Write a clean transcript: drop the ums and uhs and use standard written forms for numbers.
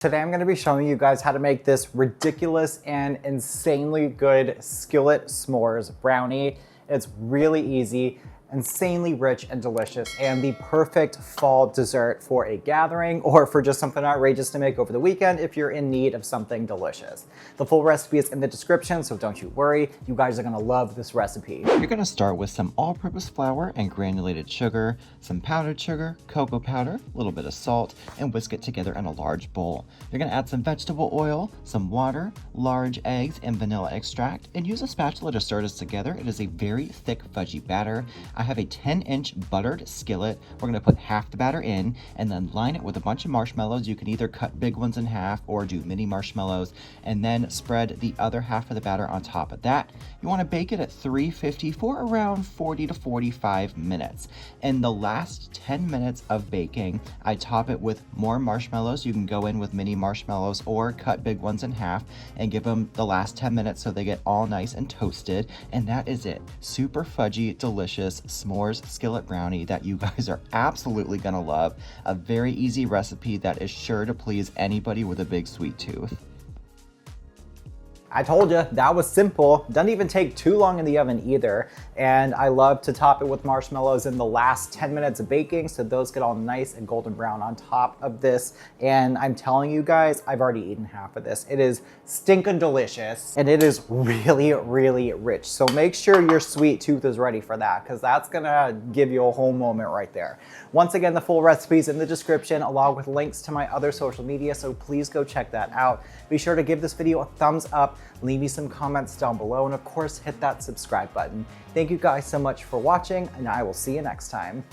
Today I'm going to be showing you guys how to make this ridiculous and insanely good Skillet S'mores Brownie. It's really easy, insanely rich and delicious, and the perfect fall dessert for a gathering or for just something outrageous to make over the weekend if you're in need of something delicious. The full recipe is in the description, so don't you worry, you guys are gonna love this recipe. You're gonna start with some all-purpose flour and granulated sugar, some powdered sugar, cocoa powder, a little bit of salt, and whisk it together in a large bowl. You're gonna add some vegetable oil, some water, large eggs, and vanilla extract, and use a spatula to stir this together. It is a very thick, fudgy batter. I have a 10-inch buttered skillet. We're gonna put half the batter in and then line it with a bunch of marshmallows. You can either cut big ones in half or do mini marshmallows, and then spread the other half of the batter on top of that. You wanna bake it at 350 for around 40 to 45 minutes. In the last 10 minutes of baking, I top it with more marshmallows. You can go in with mini marshmallows or cut big ones in half and give them the last 10 minutes so they get all nice and toasted. And that is it. Super fudgy, delicious s'mores skillet brownie that you guys are absolutely gonna love. A very easy recipe that is sure to please anybody with a big sweet tooth. I told you, that was simple. Doesn't even take too long in the oven either. And I love to top it with marshmallows in the last 10 minutes of baking so those get all nice and golden brown on top of this. And I'm telling you guys, I've already eaten half of this. It is stinking delicious and it is really, really rich. So make sure your sweet tooth is ready for that because that's gonna give you a whole moment right there. Once again, the full recipe is in the description along with links to my other social media, so please go check that out. Be sure to give this video a thumbs up, leave me some comments down below, and of course hit that subscribe button. Thank you guys so much for watching, and I will see you next time.